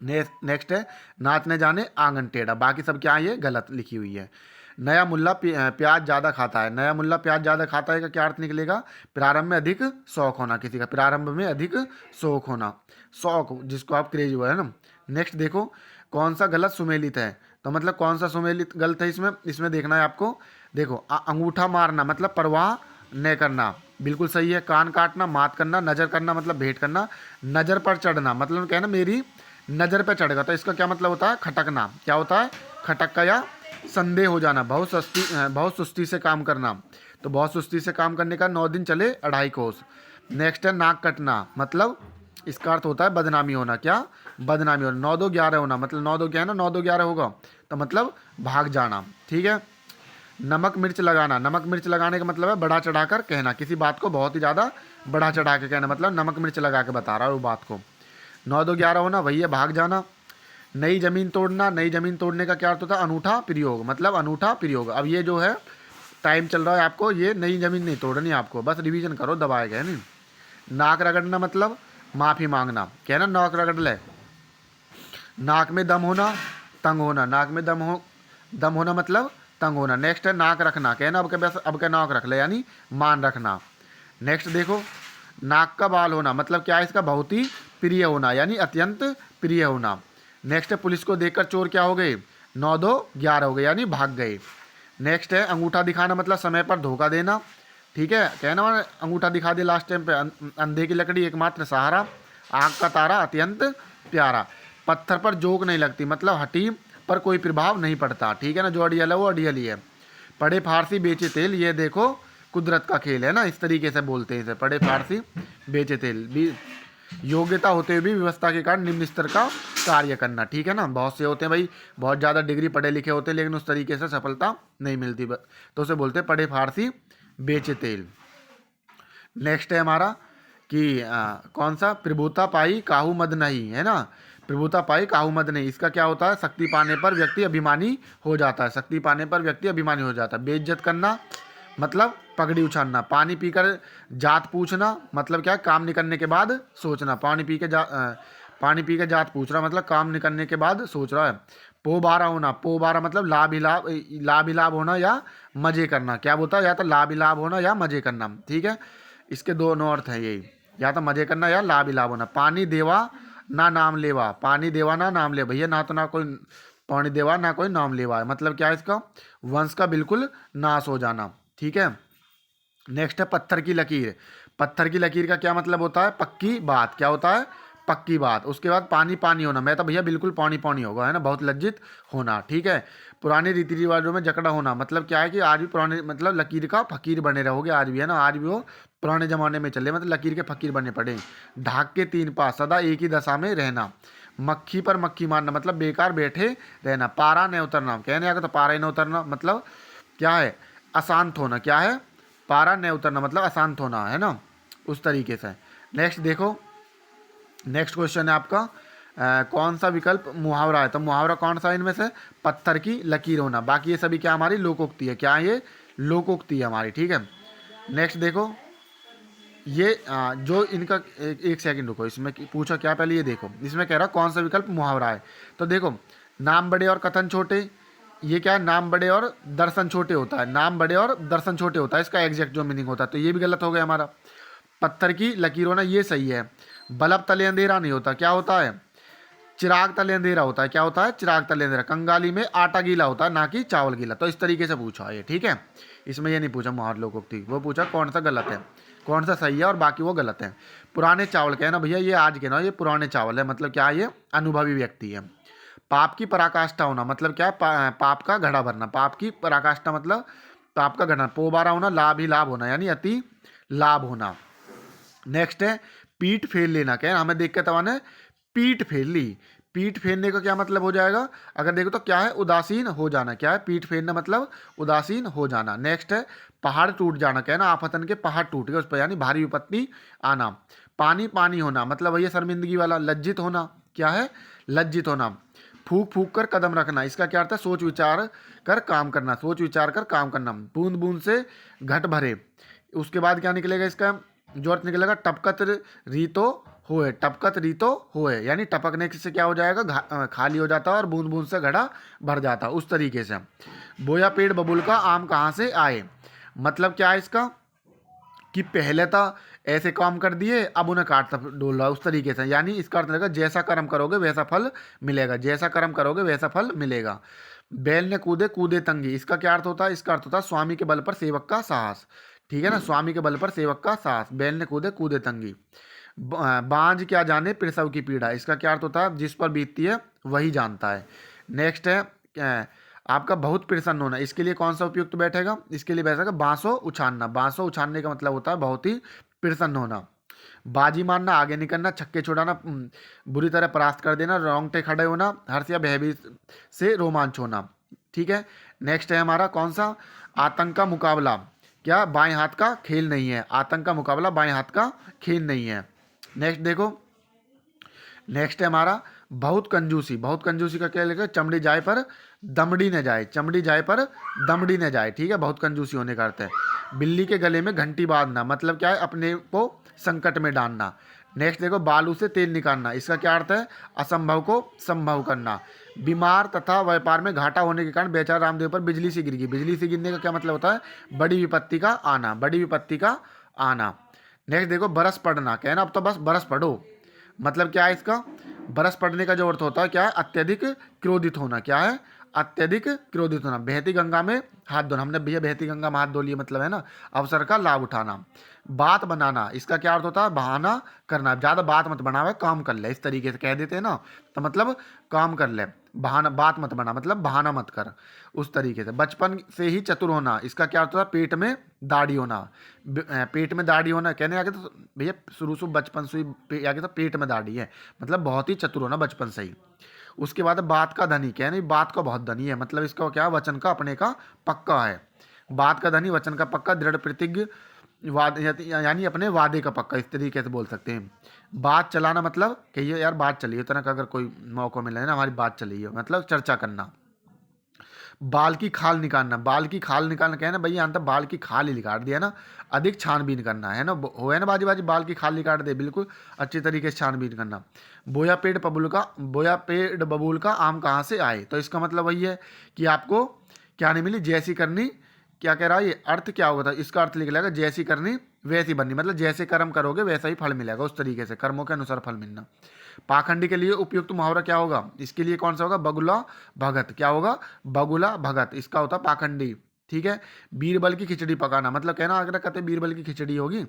नेक्स्ट है, नाच न जाने आंगन टेढ़ा, बाकी सब क्या है, ये गलत लिखी हुई है। नया मुल्ला प्याज ज़्यादा खाता है, नया मुल्ला प्याज ज़्यादा खाता है का क्या अर्थ निकलेगा, प्रारंभ में अधिक शौक होना, किसी का प्रारंभ में अधिक शौक होना, शौक जिसको आप क्रेज हुआ है ना। नेक्स्ट देखो, कौन सा गलत सुमेलित है, तो मतलब कौन सा सुमेलित गलत है इसमें, इसमें देखना है आपको। देखो, अंगूठा मारना मतलब परवाह न करना, बिल्कुल सही है। कान काटना, मात करना, नज़र करना मतलब भेंट करना, नज़र पर चढ़ना मतलब कहना मेरी नज़र पे चढ़ेगा, तो इसका क्या मतलब होता है, खटकना, क्या होता है, खटक का या संदेह हो जाना, बहुत सुस्ती से काम करना। तो बहुत सुस्ती से काम करने का 9 दिन चले 2.5 कोस। नेक्स्ट है नाक कटना, मतलब इसका अर्थ होता है बदनामी होना। क्या? बदनामी होना। 9 2 11 होना, मतलब 9 2 क्या है ना, 9 2 11 होगा तो मतलब भाग जाना। ठीक है। नमक मिर्च लगाना, नमक मिर्च लगाने का मतलब है बढ़ा चढ़ा कर कहना, किसी बात को बहुत ही ज़्यादा बढ़ा चढ़ा के कहना, मतलब नमक मिर्च लगा के बता रहा है वो बात को। 9 2 11 होना वही है भाग जाना। नई ज़मीन तोड़ना, नई ज़मीन तोड़ने का क्या अर्थ होता है? अनूठा प्रयोग, मतलब अनूठा प्रयोग। अब ये जो है टाइम चल रहा है आपको, ये नई ज़मीन नहीं तोड़नी आपको, बस रिवीजन करो, दबाए गए नहीं। नाक रगड़ना मतलब माफ़ी मांगना, कहना नाक रगड़ ले। नाक में दम होना, तंग होना, नाक में दम होना मतलब तंग होना। नेक्स्ट है नाक रखना, कहना अब के नाक रख ले, यानी मान रखना। नेक्स्ट देखो, नाक का बाल होना मतलब क्या है? इसका बहुत ही प्रिय होना, यानी अत्यंत प्रिय होना। नेक्स्ट है पुलिस को देखकर चोर क्या हो गए? 9 2 11 हो गए, यानी भाग गए। नेक्स्ट है अंगूठा दिखाना, मतलब समय पर धोखा देना। ठीक है, कहना अंगूठा दिखा दे लास्ट टाइम पे। अंधे की लकड़ी एकमात्र सहारा, आग का तारा अत्यंत प्यारा। पत्थर पर जोक नहीं लगती, मतलब हड्डी पर कोई प्रभाव नहीं पड़ता। ठीक है ना, जो अड़ियल है वो अड़ियल ही है। पढ़े फारसी बेचे तेल, ये देखो कुदरत का खेल है ना, इस तरीके से बोलते हैं इसे, पढ़े फारसी बेचे तेल। योग्यता होते हुए भी व्यवस्था के कारण निम्न स्तर का कार्य करना। ठीक है ना, बहुत से होते हैं भाई, बहुत ज़्यादा डिग्री पढ़े लिखे होते हैं लेकिन उस तरीके से सफलता नहीं मिलती, तो उसे बोलते हैं पढ़े फारसी बेचे तेल। नेक्स्ट है हमारा कि कौन सा? प्रभुता पाई काहू मद नहीं, है ना, प्रभुता पाई काहू मद नहीं। इसका क्या होता है? शक्ति पाने पर व्यक्ति अभिमानी हो जाता है, शक्ति पाने पर व्यक्ति अभिमानी हो जाता है। बेइज्जत करना मतलब पगड़ी उछालना। पानी पीकर जात पूछना मतलब क्या? काम निकलने के बाद सोचना। पानी पी के जात पूछ रहा मतलब काम निकलने के बाद सोच रहा है। पो बारह होना, पो बारह मतलब लाभ ही लाभ होना या मजे करना। क्या बोलता है? या तो लाभ ही लाभ होना या मजे करना। ठीक है, इसके दोनों अर्थ हैं यही, या तो मजे करना या लाभ ही लाभ होना। पानी देवा ना नाम लेवा, पानी देवा ना नाम ले, भैया ना तो ना कोई पानी देवा ना कोई नाम लेवा है, मतलब क्या है इसका? वंश का बिल्कुल नाश हो जाना। ठीक है। नेक्स्ट है पत्थर की लकीर। पत्थर की लकीर का क्या मतलब होता है? पक्की बात। क्या होता है? पक्की बात। उसके बाद पानी पानी होना, मैं तो भैया बिल्कुल पानी पानी होगा, है ना, बहुत लज्जित होना। ठीक है। पुराने रीति रिवाजों में जकड़ा होना मतलब क्या है कि आज भी पुराने मतलब लकीर का फकीर बने रहोगे, आज भी, है ना, आज भी वो पुराने ज़माने में चले, मतलब लकीर के फकीर बने पड़े। ढाक के 3 पास, सदा एक ही दशा में रहना। मक्खी पर मक्खी मारना मतलब बेकार बैठे रहना। पारा न उतरना, कहने आगे तो पारा ही न उतरना मतलब क्या है? अशांत होना। क्या है? पारा न उतरना मतलब अशांत होना, है ना, उस तरीके से। नेक्स्ट देखो, नेक्स्ट क्वेश्चन है आपका कौन सा विकल्प मुहावरा है? तो मुहावरा कौन सा है इनमें से? पत्थर की लकीर होना। बाकी ये सभी क्या हमारी लोकोक्ति है। क्या है ये? लोकोक्ति है हमारी। ठीक है। नेक्स्ट देखो, ये जो इनका एक सेकंड रुको, इसमें पूछा क्या पहले ये देखो, इसमें कह रहा कौन सा विकल्प मुहावरा है। तो देखो, नाम बड़े और कथन छोटे, ये क्या है? नाम बड़े और दर्शन छोटे होता है, नाम बड़े और दर्शन छोटे होता है, इसका एग्जैक्ट जो मीनिंग होता है, तो ये भी गलत हो गया हमारा। पत्थर की लकीर होना ये सही है। बल्ब तले अंधेरा नहीं होता, क्या होता है? चिराग तले अंधेरा होता है। क्या होता है? चिराग तले अंधेरा। कंगाली में आटा गीला होता है, ना कि चावल गीला। तो इस तरीके से पूछा है ये। ठीक है, इसमें ये नहीं पूछा मुहावरा लोकोक्ति, वो पूछा कौन सा गलत है, कौन सा सही है, और बाकी वो गलत है। पुराने चावल कहना भैया ये आज के ना, ये पुराने चावल है, मतलब क्या है? ये अनुभवी व्यक्ति है। पाप की पराकाष्ठा होना मतलब क्या है? पाप का घड़ा भरना। पाप की पराकाष्ठा मतलब पाप का घड़ा। पोबारा होना लाभ ही लाभ होना, यानी अति लाभ होना। नेक्स्ट है पीठ फेर लेना। क्या है? हमें देख के तवाने पीठ फेर ली। पीठ फेरने का क्या मतलब हो जाएगा? अगर देखो तो क्या है? उदासीन हो जाना। क्या है? पीठ फेरना मतलब उदासीन हो जाना। नेक्स्ट है पहाड़ टूट जाना। क्या है ना? आफतन के पहाड़ टूट गए, उस पर यानी भारी विपत्ति आना। पानी पानी होना मतलब भैया शर्मिंदगी वाला। लज्जित होना, क्या है? लज्जित होना। फूक फूक कर कदम रखना, इसका क्या अर्थ है? सोच विचार कर काम करना, सोच विचार कर काम करना। बूंद बूंद से घट भरे, उसके बाद क्या निकलेगा इसका जो अर्थ निकलेगा? टपकत रीतो होए, टपकत रीतो होए, यानी टपकने से क्या हो जाएगा? खाली हो जाता है और बूंद बूंद से घड़ा भर जाता है, उस तरीके से। बोया पेड़ बबुल का आम कहाँ से आए, मतलब क्या है इसका? कि पहले तो ऐसे काम कर दिए, अब उन्हें काटता डोल रहा है, उस तरीके से। यानी इसका अर्थ लगेगा जैसा कर्म करोगे वैसा फल मिलेगा, जैसा कर्म करोगे वैसा फल मिलेगा। बैल ने कूदे कूदे तंगी, इसका क्या अर्थ होता है? इसका अर्थ होता है स्वामी के बल पर सेवक का साहस। ठीक है ना, स्वामी के बल पर सेवक का साहस। बैल ने कूदे कूदे तंगी। बांझ क्या जाने प्रसव की पीड़ा, इसका क्या अर्थ होता है? जिस पर बीतती है वही जानता है। नेक्स्ट है आपका बहुत प्रसन्न होना, इसके लिए कौन सा उपयुक्त बैठेगा? इसके लिए बैठेगा बांसो उछालना। बांसो उछालने का मतलब होता है बहुत ही प्रसन्न होना। बाजी मारना, आगे निकलना, छक्के छुड़ाना, बुरी तरह परास्त कर देना, रोंगटे खड़े होना, हर्ष या भयभीत से रोमांच होना। ठीक है, नेक्स्ट है हमारा कौन सा? आतंक का मुकाबला क्या बाएं हाथ का खेल नहीं है? आतंक का मुकाबला बाएं हाथ का खेल नहीं है। नेक्स्ट देखो, नेक्स्ट है हमारा बहुत कंजूसी। बहुत कंजूसी का क्या लिखा? चमड़ी जाए पर दमड़ी न जाए, चमड़ी जाए पर दमड़ी न जाए। ठीक है, बहुत कंजूसी होने का अर्थ है। बिल्ली के गले में घंटी बांधना, मतलब क्या है? अपने को संकट में डालना। नेक्स्ट देखो, बालू से तेल निकालना, इसका क्या अर्थ है? असंभव को संभव करना। बीमार तथा व्यापार में घाटा होने के कारण बेचारा रामदेव पर बिजली से गिर गई। बिजली से गिरने का क्या मतलब होता है? बड़ी विपत्ति का आना, बड़ी विपत्ति का आना। नेक्स्ट देखो, बरस पड़ना, कहना अब तो बस बरस पड़ो, मतलब क्या है इसका? बरस पड़ने का जो अर्थ होता है क्या है? अत्यधिक क्रोधित होना। क्या है? अत्यधिक क्रोधित होना। बहती गंगा में हाथ धोना, हमने भैया बहती गंगा में हाथ धो लिया, मतलब है ना अवसर का लाभ उठाना। बात बनाना, इसका क्या अर्थ होता है? बहाना करना, ज़्यादा बात मत बनावे, काम कर ले, इस तरीके से कह देते हैं ना, तो मतलब काम कर ले। बहाना, बात मत बना मतलब बहाना मत कर, उस तरीके से। बचपन से ही चतुर होना, इसका क्या अर्थ होता है? पेट में दाढ़ी होना। पेट में दाढ़ी होना कहने आगे तो भैया शुरू से बचपन से ही आगे तो पेट में दाढ़ी है, मतलब बहुत ही चतुर होना बचपन से ही। उसके बाद बात का धनी, कहने बात का बहुत धनी है, मतलब इसका क्या? वचन का अपने का पक्का है। बात का धनी, वचन का पक्का, दृढ़ प्रतिज्ञ, वाद यानी अपने वादे का पक्का, इस तरीके से बोल सकते हैं। बात चलाना मतलब कहिए यार बात चली है, तरह का अगर कोई मौका मिले ना हमारी बात चली है, मतलब चर्चा करना। बाल की खाल निकालना, बाल की खाल निकालना कहना भैया यहाँ तक बाल की खाल ही निकाल दिया ना, अधिक छानबीन करना है ना, हो है ना बाजी बाजी, बाल की खाल निकाल दे, बिल्कुल अच्छी तरीके से छानबीन करना। बोया पेड़ बबूल का आम कहाँ से आए, तो इसका मतलब वही है कि आपको क्या नहीं मिली? जैसी करनी, क्या कह रहा है ये? अर्थ क्या होगा? इसका अर्थ लिख लेगा जैसी करनी वैसी बननी, मतलब जैसे कर्म करोगे वैसा ही फल मिलेगा, उस तरीके से कर्मों के अनुसार फल मिलना। पाखंडी के लिए उपयुक्त मुहावरा क्या होगा? इसके लिए कौन सा होगा? बगुला भगत। क्या होगा? बगुला भगत, इसका होता है पाखंडी। ठीक है, बीरबल की खिचड़ी पकाना, मतलब कहना अगर कहते बीरबल की खिचड़ी होगी।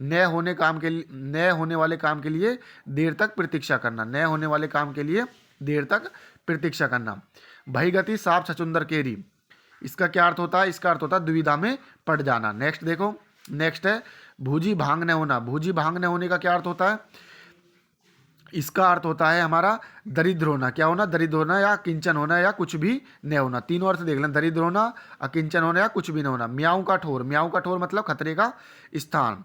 नए होने वाले काम के लिए देर तक प्रतीक्षा करना, नए होने वाले काम के लिए देर तक प्रतीक्षा करना। भई गति साफ छचुंदर केरी, इसका क्या अर्थ होता है? इसका अर्थ होता है दुविधा में पड़ जाना। नेक्स्ट देखो, नेक्स्ट है भूजी भांग न होना। भूजी भांग न होने का क्या अर्थ होता है? इसका अर्थ होता है हमारा दरिद्र होना। क्या होना? दरिद्र होना या किंचन होना या कुछ भी न होना। तीनों अर्थ देख लें, दरिद्र होना, अकिंचन होना या कुछ भी न होना। म्याऊं का ठोर, म्याऊं का ठोर मतलब खतरे का स्थान।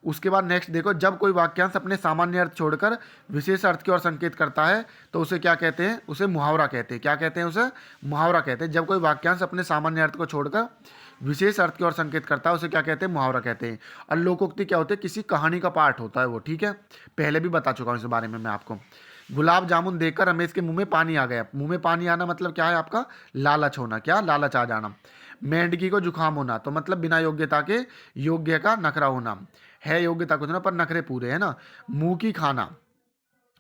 उसके बाद नेक्स्ट देखो, जब कोई वाक्यांश अपने सामान्य अर्थ छोड़कर विशेष अर्थ की ओर संकेत करता है तो उसे क्या कहते हैं? उसे मुहावरा कहते हैं। क्या कहते हैं? उसे मुहावरा कहते हैं। जब कोई वाक्यांश अपने सामान्य अर्थ को छोड़कर विशेष अर्थ की ओर संकेत करता है उसे क्या कहते हैं? मुहावरा कहते हैं। और लोकोक्ति क्या होते हैं? किसी कहानी का पाठ होता है वो। ठीक है, पहले भी बता चुका हूँ इस बारे में मैं आपको। गुलाब जामुन देखकर रमेश के मुंह में पानी आ गया। मुंह में पानी आना मतलब क्या है आपका? लालच होना। क्या? लालच आ जाना। मेंढकी को जुकाम होना, तो मतलब बिना योग्यता के योग्य का नखरा होना। है योग्यता कुछ ना पर नखरे पूरे है ना। मुंह की खाना,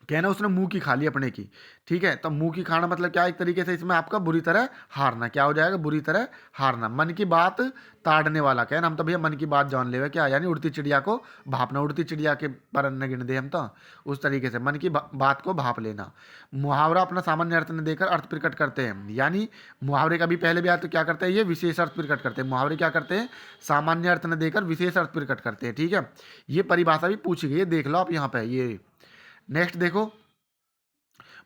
कहना उसने मुंह की खा ली अपने की। ठीक है, तो मुंह की खाना मतलब क्या? एक तरीके से इसमें आपका बुरी तरह हारना। क्या हो जाएगा? बुरी तरह हारना। मन की बात ताड़ने वाला, कहना हम तो भैया मन की बात जान लेवे क्या, यानी उड़ती चिड़िया को भापना। उड़ती चिड़िया के पर न गिन दे हम तो, उस तरीके से मन की बात को भाप लेना। मुहावरा अपना सामान्य अर्थ न देकर अर्थ प्रकट करते हैं, यानी मुहावरे का भी पहले भी अर्थ क्या करते हैं? ये विशेष अर्थ प्रकट करते हैं। मुहावरे क्या करते हैं? सामान्य अर्थ न देकर विशेष अर्थ प्रकट करते हैं। ठीक है, ये परिभाषा भी पूछी गई है, देख लो आप यहाँ पे ये। नेक्स्ट देखो,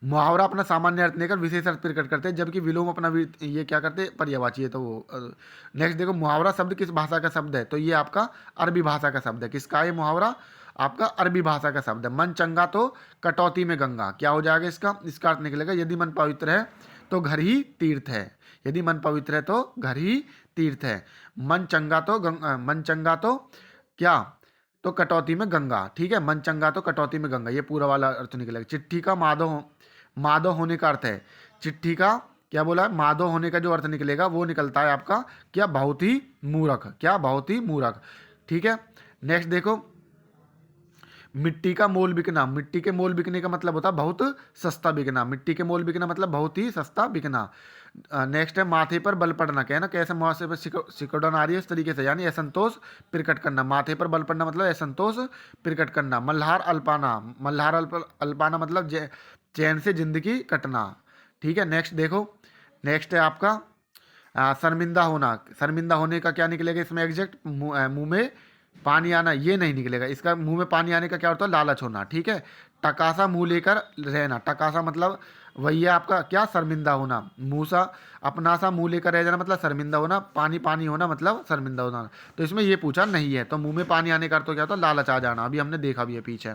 मुहावरा अपना सामान्य अर्थ लेकर विशेष अर्थ प्रकट करते हैं, जबकि विलोम अपना ये क्या करते हैं? पर्यायवाची है, तो वो नेक्स्ट देखो, मुहावरा शब्द किस भाषा का शब्द है? तो ये आपका अरबी भाषा का शब्द है। किसका ये मुहावरा? आपका अरबी भाषा का शब्द है। मन चंगा तो कटौती में गंगा, क्या हो जाएगा इसका? इसका अर्थ निकलेगा यदि मन पवित्र है तो घर ही तीर्थ है। यदि मन पवित्र है तो घर ही तीर्थ है। मन चंगा तो क्या? तो कटौती में गंगा। ठीक है, मन चंगा तो कटौती में गंगा, ये पूरा वाला अर्थ निकलेगा। चिट्ठी का माधव होने का अर्थ है, चिट्ठी का क्या बोला है? माधव होने का जो अर्थ निकलेगा वो निकलता है आपका क्या? बहुत ही मूर्ख। क्या? बहुत ही मूर्ख। ठीक है, नेक्स्ट देखो, मिट्टी का मोल बिकना। मिट्टी के मोल बिकने का मतलब होता है बहुत सस्ता बिकना। मिट्टी के मोल बिकना मतलब बहुत ही सस्ता बिकना। नेक्स्ट है माथे पर बल पड़ना, क्या है ना? कैसे माथे पर सिकुड़न आ रही है, इस तरीके से, यानी असंतोष प्रकट करना। माथे पर बल पड़ना मतलब असंतोष प्रकट करना। मल्हार अल्पाना, अल्पाना मतलब चैन से जिंदगी कटना। ठीक है, नेक्स्ट देखो, नेक्स्ट है आपका शर्मिंदा होना, शर्मिंदा होने का क्या निकलेगा इसमें एग्जैक्ट, मुंह में पानी आना, ये नहीं निकलेगा। इसका मुंह में पानी आने का क्या होता है, लालच होना, ठीक है। टकासा मुंह लेकर रहना, टकासा मतलब वही है आपका क्या, शर्मिंदा होना। मुंह सा अपना सा मुंह लेकर रह जाना मतलब शर्मिंदा होना, पानी पानी होना मतलब शर्मिंदा होना। तो इसमें ये पूछा नहीं है, तो मुंह में पानी आने का तो क्या होता है, लालच आ जाना। अभी हमने देखा भी है पीछे।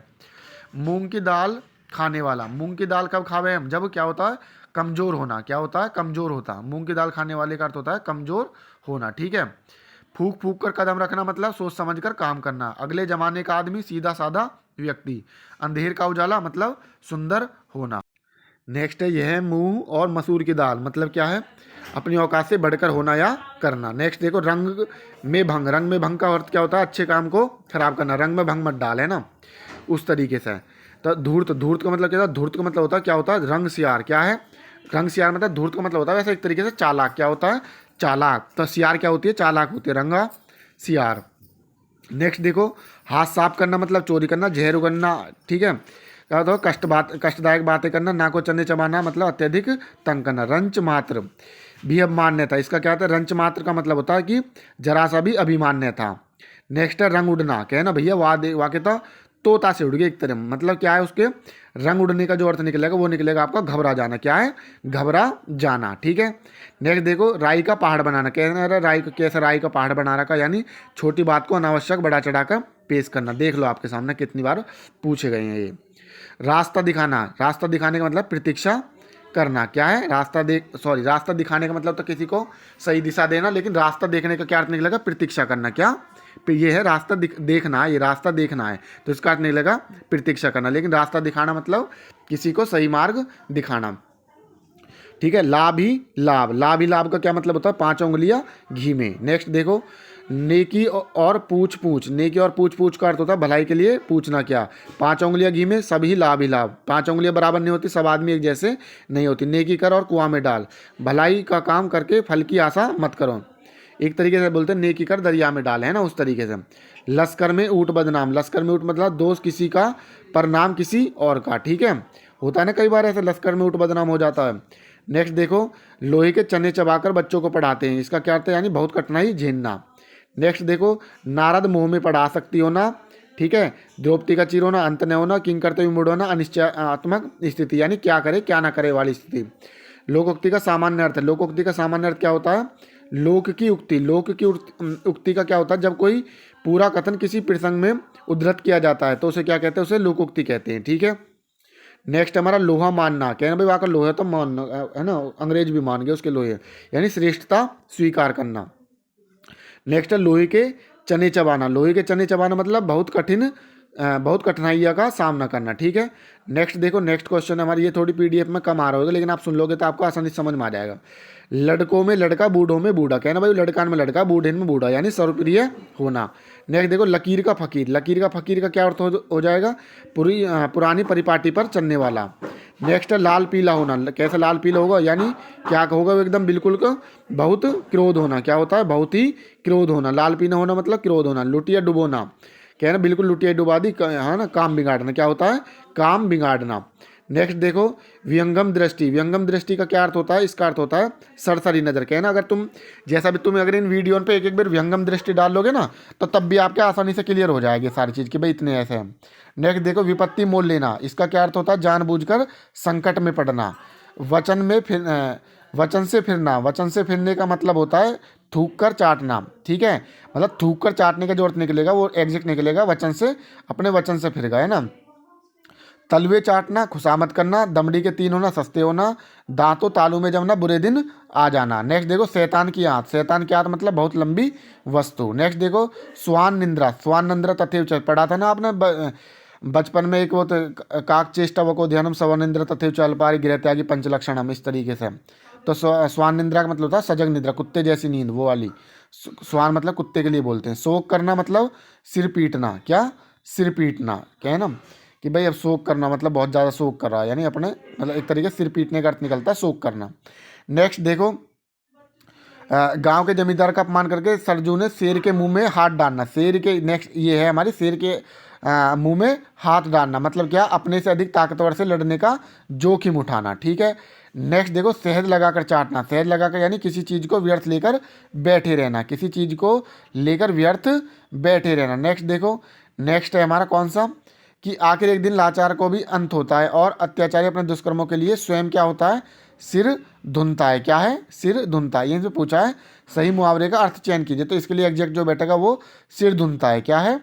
मूंग की दाल खाने वाला, मूंग की दाल कब खावे हम, जब क्या होता है, कमजोर होना। क्या होता है, कमजोर होता। मूंग की दाल खाने वाले का अर्थ होता है कमजोर होना, ठीक है। फूक फूक कर कदम रखना मतलब सोच समझ कर काम करना। अगले जमाने का आदमी, सीधा साधा व्यक्ति। अंधेर का उजाला मतलब सुंदर होना। नेक्स्ट है यह है मूंग और मसूर की दाल, मतलब क्या है, अपनी औकात से बढ़कर होना या करना। नेक्स्ट देखो रंग में भंग, रंग में भंग का अर्थ क्या होता है, अच्छे काम को खराब करना। रंग में भंग मत डाल, है ना, उस तरीके से। तो धूर्त, धूर्त का मतलब क्या होता है, धूर्त का मतलब होता है क्या होता है, रंग सियार। क्या है, रंग सियार मतलब धूर्त का मतलब होता है वैसे एक तरीके से चालाक। क्या होता है, चालाक। तो सियार क्या होती है, चालाक होती है, रंगा सियार। नेक्स्ट देखो हाथ साफ करना मतलब चोरी करना, जहर उगलना, ठीक है। क्या होता है, कष्टदायक बातें करना, ना को चने चबाना मतलब अत्यधिक तंग करना। रंच मात्र भी अभिमान्य था, इसका क्या होता है, रंच मात्र का मतलब होता है कि जरा सा भी अभिमान्य था। नेक्स्ट है रंग उड़ना, क्या है ना भैया, वाक्य था तोता से उड़ गया एक तरह, मतलब क्या है, उसके रंग उड़ने का जो अर्थ निकलेगा वो निकलेगा आपका घबरा जाना। क्या है, घबरा जाना, ठीक है। नेक्स्ट देखो राई का पहाड़ बनाना, कहना रहा राई, कैसे राई का पहाड़ बना रखा, यानी छोटी बात को अनावश्यक बढ़ा चढ़ाकर पेश करना। देख लो आपके सामने कितनी बार पूछे गए हैं ये। रास्ता दिखाना, रास्ता दिखाने का मतलब प्रतीक्षा करना। क्या है, रास्ता दिखाने का मतलब तो किसी को सही दिशा देना, लेकिन रास्ता देखने का क्या अर्थ निकलेगा, प्रतीक्षा करना। क्या, ये है रास्ता देखना, ये रास्ता देखना है तो इसका अर्थ निकलेगा प्रतीक्षा करना, लेकिन रास्ता दिखाना मतलब किसी को सही मार्ग दिखाना, ठीक है। लाभ ही लाभ, लाभ ही लाभ का क्या मतलब होता है, 5 उंगलियां घी में। नेक्स्ट देखो नेकी और पूछ पूछ, नेकी और पूछ पूछ का अर्थ होता है भलाई के लिए पूछना। क्या, 5 उंगलियां घी में, सभी लाभ ही लाभ। 5 उंगलियां बराबर नहीं होती, सब आदमी एक जैसे नहीं होती। नेकी कर और कुआं में डाल, भलाई का काम करके फल की आशा मत करो। एक तरीके से बोलते हैं नेकी कर दरिया में डाल, है ना, उस तरीके से। लश्कर में ऊँट बदनाम, लश्कर में ऊँट मतलब दोस्त किसी का पर नाम किसी और का, ठीक है। होता है ना कई बार ऐसे, लश्कर में ऊँट बदनाम हो जाता है। नेक्स्ट देखो लोहे के चने चबाकर बच्चों को पढ़ाते हैं, इसका क्या अर्थ है, यानी बहुत कठिनाई झेलना। नेक्स्ट देखो नारद मुंह में पड़ा सकती होना, ठीक है। द्रौपदी का चीर होना, अंत न होना, किंग करते हुए मुड़ होना, अनिश्चयात्मक स्थिति, यानी क्या करे क्या ना करे वाली स्थिति। लोकोक्ति का सामान्य अर्थ है, लोकोक्ति का सामान्य अर्थ क्या होता है, लोक की उक्ति। लोक की उक्ति का क्या होता है, जब कोई पूरा कथन किसी प्रसंग में उद्धृत किया जाता है तो उसे क्या कहते हैं, उसे लोकोक्ति कहते हैं, ठीक है। नेक्स्ट हमारा लोहा मानना, कहना भाई वाकई लोहे तो मान, है ना, अंग्रेज भी मान गए उसके लोहे, यानी श्रेष्ठता स्वीकार करना। नेक्स्ट है लोहे के चने चबाना, लोहे के चने चबाना मतलब बहुत कठिनाइयों का सामना करना, ठीक है। नेक्स्ट देखो नेक्स्ट क्वेश्चन हमारी, ये थोड़ी पीडीएफ में कम आ रहा होगा लेकिन आप सुन लोगे तो आपको आसानी से समझ में आ जाएगा। लड़कों में लड़का बूढ़ों में बूढ़ा, कहना भाई लड़कान में लड़का बूढ़े में बूढ़ा, यानी सर्वप्रिय होना। नेक्स्ट देखो लकीर का फकीर, लकीर का फकीर का क्या अर्थ हो जाएगा, पुरानी परिपाटी पर चलने वाला। नेक्स्ट है लाल पीला होना, कैसे लाल पीला होगा, यानी क्या होगा वो एकदम बिल्कुल का बहुत क्रोध होना। क्या होता है, बहुत ही क्रोध होना। लाल पीला होना मतलब क्रोध होना। लुटिया डुबोना, क्या है ना, बिल्कुल लुटिया डुबा दी, है ना, काम बिगाड़ना। क्या होता है, काम बिगाड़ना। नेक्स्ट देखो व्यंगम दृष्टि, व्यंगम दृष्टि का क्या अर्थ होता है, इसका अर्थ होता है सरसरी नजर। कहना अगर तुम जैसा भी तुम अगर इन वीडियो पे एक एक बार व्यंगम दृष्टि डाल लोगे ना तो तब भी आपके आसानी से क्लियर हो जाएगी सारी चीज़ कि भाई इतने ऐसे हैं। नेक्स्ट देखो विपत्ति मोल लेना, इसका क्या अर्थ होता है, जानबूझकर संकट में पड़ना। वचन से फिरना, वचन से फिरने का मतलब होता है थूक कर चाटना, ठीक है। मतलब थूक कर चाटने का जो अर्थ निकलेगा वो एग्जैक्ट निकलेगा वचन से, अपने वचन से फिर गए ना। तलवे चाटना, खुशामद करना, दमड़ी के 3 होना, सस्ते होना, दांतों तालू में जमना, बुरे दिन आ जाना। नेक्स्ट देखो शैतान की आंत, शैतान की आंत मतलब बहुत लंबी वस्तु। नेक्स्ट देखो स्वान निंद्रा, स्वान निंद्रा तथेव पढ़ा था ना आपने बचपन में, एक वो काक चेष्टा वको ध्यानम स्वनिंद्र तथेव अल्पारी गृह त्यागी पंचलक्षणम, इस तरीके से। तो स्वान निंद्रा का मतलब होता है सजग निद्रा, कुत्ते जैसी नींद, वो वाली। स्वान मतलब कुत्ते के लिए बोलते हैं। शोक करना मतलब सिर पीटना, क्या, सिर पीटना, क्या है ना कि भाई अब शोक करना मतलब बहुत ज़्यादा शोक कर रहा है, यानी अपने मतलब एक तरीके से सिर पीटने का अर्थ निकलता है शोक करना। नेक्स्ट देखो गांव के जमींदार का अपमान करके सरजू ने शेर के मुंह में हाथ डालना, शेर के, नेक्स्ट ये है हमारी शेर के मुंह में हाथ डालना मतलब क्या, अपने से अधिक ताकतवर से लड़ने का जोखिम उठाना, ठीक है। नेक्स्ट देखो शहद लगाकर चाटना, शहद लगाकर यानी किसी चीज़ को व्यर्थ लेकर बैठे रहना, किसी चीज़ को लेकर व्यर्थ बैठे रहना। नेक्स्ट देखो, नेक्स्ट है हमारा कौन सा, कि आखिर एक दिन लाचार को भी अंत होता है और अत्याचारी अपने दुष्कर्मों के लिए स्वयं क्या होता है, सिर धुनता है। क्या है, सिर धुनता है। यहीं से पूछा है, सही मुहावरे का अर्थ चयन कीजिए, तो इसके लिए एग्जैक्ट जो बैठेगा वो सिर धुनता है। क्या है,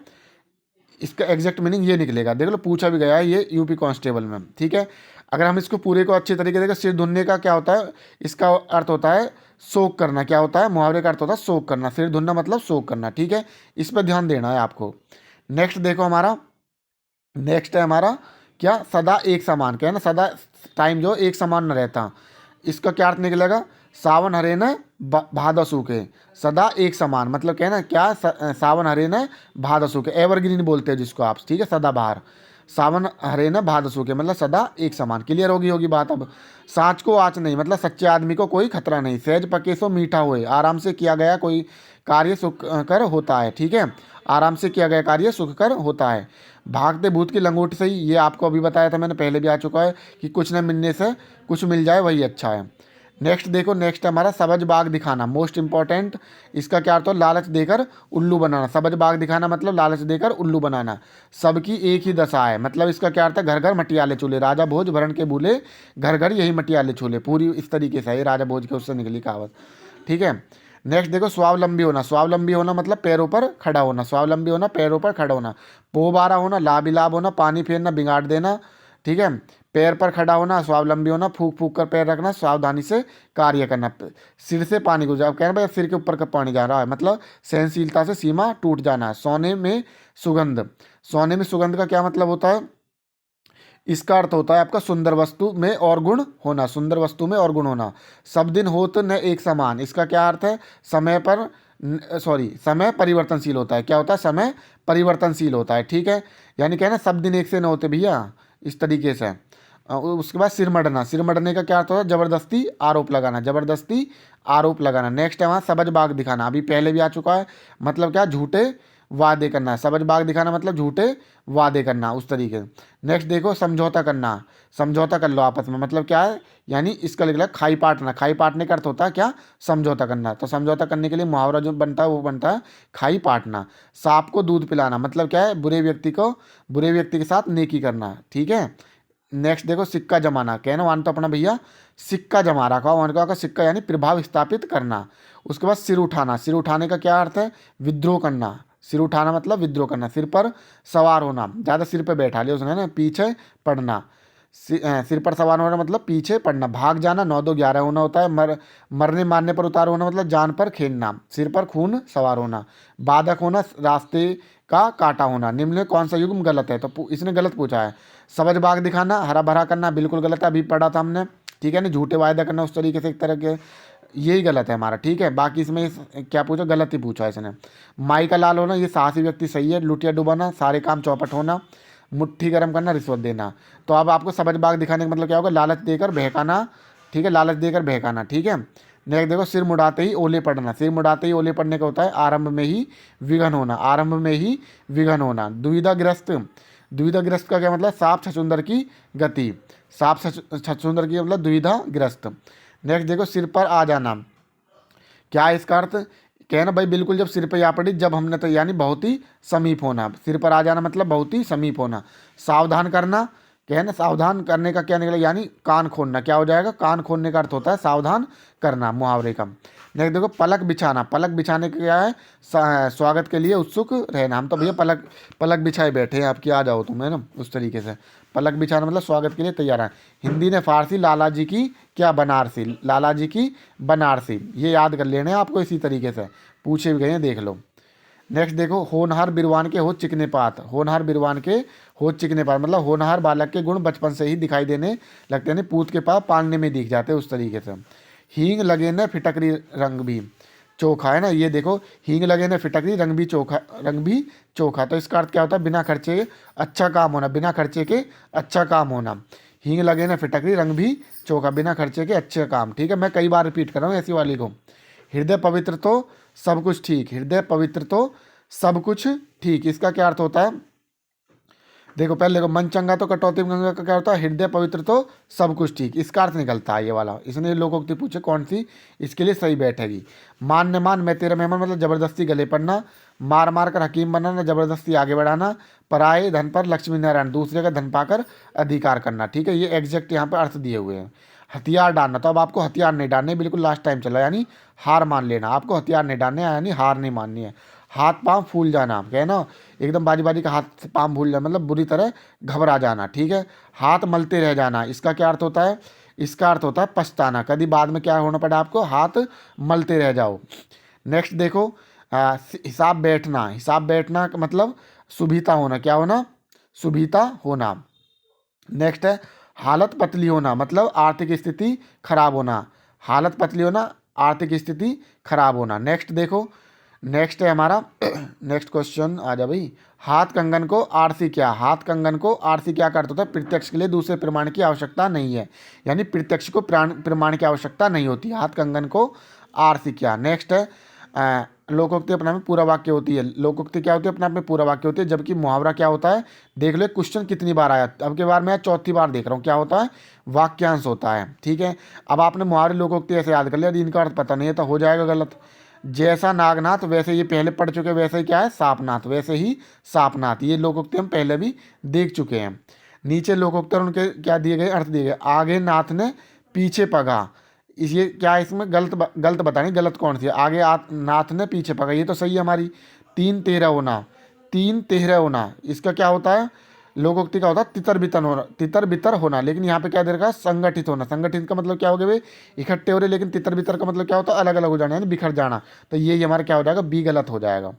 इसका एग्जैक्ट मीनिंग ये निकलेगा। देख लो, पूछा भी गया है ये यूपी कांस्टेबल में। ठीक है, अगर हम इसको पूरे को अच्छे तरीके से देखें, सिर धुनने का क्या होता है, इसका अर्थ होता है शोक करना। क्या होता है, मुहावरे का अर्थ होता है शोक करना, सिर धुनना मतलब शोक करना। ठीक है, इस पर ध्यान देना है आपको। नेक्स्ट देखो हमारा, नेक्स्ट है हमारा क्या, सदा एक समान। क्या है ना, सदा टाइम जो एक समान न रहता, इसका क्या अर्थ निकलेगा, सावन हरे न भादव सूखे, सदा एक समान मतलब क्या है ना, क्या सावन हरे न भादव सूखे, एवरग्रीन बोलते हैं जिसको आप। ठीक है, सदाबहार, सावन हरे न भादव सूखे मतलब सदा एक समान। क्लियर होगी बात। अब साँच को आँच नहीं मतलब सच्चे आदमी को कोई खतरा नहीं, सहज पके सो मीठा होए, आराम से किया गया कोई कार्य सुख कर होता है। ठीक है, आराम से किया गया कार्य सुख कर होता है। भागते भूत की लंगोटी सही, ये आपको अभी बताया था मैंने, पहले भी आ चुका है कि कुछ न मिलने से कुछ मिल जाए वही अच्छा है। नेक्स्ट देखो, नेक्स्ट हमारा सबज बाग दिखाना, मोस्ट इंपॉर्टेंट। इसका क्या अर्थ हो, लालच देकर उल्लू बनाना। सबज बाग दिखाना मतलब लालच देकर उल्लू बनाना। सबकी एक ही दशा है मतलब इसका क्या अर्थ है, घर घर मटियाले चूल्हे, राजा भोज भरण के भूले, घर घर यही मटियाले चूल्हे। पूरी इस तरीके से ये राजा भोज के उससे निकली कहावत। ठीक है, नेक्स्ट देखो, स्वावलंबी होना। स्वावलंबी होना मतलब पैरों पर खड़ा होना, स्वावलंबी होना पैरों पर खड़ा होना। पोबारा होना, लाभ होना, पानी फेरना, बिगाड़ देना। ठीक है, पैर पर खड़ा होना, स्वावलंबी होना, फूक फूक कर पैर रखना, सावधानी से कार्य करना। सिर से पानी गुजरा, अब कह रहे भाई सिर के ऊपर का पानी जा रहा है मतलब सहनशीलता से सीमा टूट जाना। सोने में सुगंध, सोने में सुगंध का क्या मतलब होता है, इसका अर्थ होता है आपका सुंदर वस्तु में और गुण होना, सुंदर वस्तु में और गुण होना। सब दिन होत न एक समान, इसका क्या अर्थ है, समय पर समय परिवर्तनशील होता है। क्या होता है, समय परिवर्तनशील होता है। ठीक है, यानी क्या है ना, सब दिन एक से न होते भैया, इस तरीके से। उसके बाद सिर मडना, सिर मडने का क्या अर्थ होता है, जबरदस्ती आरोप लगाना, जबरदस्ती आरोप लगाना। नेक्स्ट है वहाँ सबज बाग दिखाना, अभी पहले भी आ चुका है, मतलब क्या, झूठे वादे करना है। सबज बाग दिखाना मतलब झूठे वादे करना, उस तरीके। नेक्स्ट देखो, समझौता करना, समझौता कर लो आपस में मतलब क्या है, यानी इसका लिख लो खाई पाटना। खाई पाटने का अर्थ होता है क्या, समझौता करना। तो समझौता करने के लिए मुहावरा जो बनता है वो बनता है खाई पाटना। सांप को दूध पिलाना मतलब क्या है, बुरे व्यक्ति के साथ नेकी करना। ठीक है, नेक्स्ट देखो, सिक्का जमाना। कहना वन तो अपना भैया सिक्का जमा रखा, वन का सिक्का यानी प्रभाव स्थापित करना। उसके बाद सिर उठाना, सिर उठाने का क्या अर्थ है, विद्रोह करना। सिर उठाना मतलब विद्रोह करना। सिर पर सवार होना, ज़्यादा सिर पे बैठा लिया उसने ना, पीछे पड़ना। सिर पर सवार होना मतलब पीछे पड़ना। भाग जाना, 9-2-11 होना होता है। मरने मारने पर उतार होना मतलब जान पर खेलना। सिर पर खून सवार होना। बाधक होना, रास्ते का काटा होना। निम्न में कौन सा युग्म गलत है, तो इसने गलत पूछा है। सबज बाग दिखाना, हरा भरा करना बिल्कुल गलत है, अभी पढ़ा था हमने। ठीक है ना, झूठे वायदा करना उस तरीके से एक तरह के, यही गलत है हमारा। ठीक है, बाकी इसमें क्या पूछा, गलत ही पूछा है इसने। माई का लाल होना, ये साहसी व्यक्ति सही है। लुटिया डुबाना, सारे काम चौपट होना। मुट्ठी गर्म करना, रिश्वत देना। तो अब आपको सबज बाग दिखाने का मतलब क्या होगा, लालच देकर बहकाना। ठीक है, लालच देकर बहकाना। ठीक है, नेक्स्ट देखो, सिर मुड़ाते ही ओले पड़ना। सिर मुड़ाते ही ओले पड़ने का होता है आरंभ में ही विघन होना, आरंभ में ही विघन होना। दुविधाग्रस्त, दुविधाग्रस्त का क्या मतलब, साफ छछूंदर की गति। साफ छछूंदर की मतलब दुविधाग्रस्त। नेक्स्ट देखो, सिर पर आ जाना, क्या है इसका अर्थ, कहना भाई बिल्कुल जब सिर पे आ पड़ी, जब हमने तो यानी बहुत ही समीप होना। सिर पर आ जाना मतलब बहुत ही समीप होना। सावधान करना, कहना सावधान करने का क्या निकला, यानी कान खोलना। क्या हो जाएगा, कान खोलने का अर्थ होता है सावधान करना मुहावरे का। नेक्स्ट देखो, पलक बिछाना। पलक बिछाने का क्या है, स्वागत के लिए उत्सुक रहना। हम तो भैया पलक पलक बिछाए बैठे हैं, आपकी आ जाओ तुम, है ना, उस तरीके से। पलक बिछाना मतलब स्वागत के लिए तैयार है। हिंदी ने फारसी, लाला जी की क्या बनारसी, लाला जी की बनारसी। ये याद कर लेना है आपको, इसी तरीके से पूछे भी गए हैं, देख लो। नेक्स्ट देखो, होनहार बिरवान के हो चिकने पात। होनहार बिरवान के हो चिकने पात मतलब होनहार बालक के गुण बचपन से ही दिखाई देने लगते हैं, पूत के पाप पालने में दिख जाते हैं, उस तरीके से। हींग लगे न फिटकरी रंग भी चोखा, है ना, ये देखो, हींग लगे न फिटकरी रंग भी चोखा, रंग भी चोखा। तो इसका अर्थ क्या होता है, बिना खर्चे के अच्छा काम होना, बिना खर्चे के अच्छा काम होना। हींग लगे न फिटकरी रंग भी चोखा, बिना खर्चे के अच्छे काम। ठीक है, मैं कई बार रिपीट कर रहा हूँ ऐसी वाली को। हृदय पवित्र तो सब कुछ ठीक, हृदय पवित्र तो सब कुछ ठीक, इसका क्या अर्थ होता है, देखो पहले देखो, मन चंगा तो कटौती में गंगा का क्या होता है, हृदय पवित्र तो सब कुछ ठीक, इसका अर्थ निकलता है ये वाला। इसने लोकोक्ति पूछे कौन सी इसके लिए सही बैठेगी। मान न मान मैं तेरा मेहमान मतलब जबरदस्ती गले पड़ना, मार मार कर हकीम बनाना जबरदस्ती आगे बढ़ाना, पराये धन पर लक्ष्मी नारायण दूसरे का धन पाकर अधिकार करना। ठीक है, ये एग्जैक्ट यहाँ पे अर्थ दिए हुए हैं। हथियार डालना, तो अब आपको हथियार नहीं डालने, बिल्कुल लास्ट टाइम चला, यानी हार मान लेना, आपको हथियार नहीं डालने यानी हार नहीं माननी है। हाथ पांव फूल जाना, आप कहे ना एकदम बारी बारी का हाथ पांव फूल जाना मतलब बुरी तरह घबरा जाना। ठीक है, हाथ मलते रह जाना, इसका क्या अर्थ होता है, इसका अर्थ होता है पछताना, कभी बाद में क्या होना पड़ा आपको, हाथ मलते रह जाओ। नेक्स्ट देखो, हिसाब बैठना, हिसाब बैठना का मतलब सुभिता होना, क्या होना, सुभिता होना। नेक्स्ट है हालत पतली होना, मतलब आर्थिक स्थिति खराब होना, हालत पतली होना आर्थिक स्थिति खराब होना। नेक्स्ट देखो, नेक्स्ट है हमारा नेक्स्ट क्वेश्चन आ जा भाई, हाथ कंगन को आरसी क्या, हाथ कंगन को आरसी क्या करता होता है, प्रत्यक्ष के लिए दूसरे प्रमाण की आवश्यकता नहीं है, यानी प्रत्यक्ष को प्रमाण की आवश्यकता नहीं होती, हाथ कंगन को आरसी क्या। नेक्स्ट है लोकोक्ति अपने आप में पूरा वाक्य होती है, लोकोक्ति क्या होती है, अपने आप में पूरा वाक्य होती है, जबकि मुहावरा क्या होता है, देख लो क्वेश्चन कितनी बार आया, अब के बार मैं चौथी बार देख रहा हूँ, क्या होता है, वाक्यांश होता है। ठीक है, अब आपने मुहावरे लोकोक्ति ऐसे याद कर लिया, यदि इनका अर्थ पता नहीं है तो हो जाएगा गलत। जैसा नागनाथ वैसे ये पहले पढ़ चुके, वैसे ही क्या है सापनाथ, वैसे ही सापनाथ, ये लोकोक्ति हम पहले भी देख चुके हैं। नीचे लोकोक्ति उनके क्या दिए गए, अर्थ दिए गए, आगे नाथ ने पीछे पगा, इस ये क्या है, इसमें गलत बतानी, गलत कौन सी है, आगे नाथ ने पीछे पका, ये तो सही है हमारी। तीन तेरह होना, तीन तेरह होना, इसका क्या होता है, लोकोक्ति का होता है तितर बितर होना, तितर बितर होना, लेकिन यहाँ पे क्या दे रखा है, संगठित होना, संगठित का मतलब क्या हो गया भाई, इकट्ठे हो रहे, लेकिन तितर बितर का मतलब क्या होता है, अलग अलग हो जाना यानी बिखर जाना, तो ये हमारा क्या हो जाएगा, बी गलत हो जाएगा।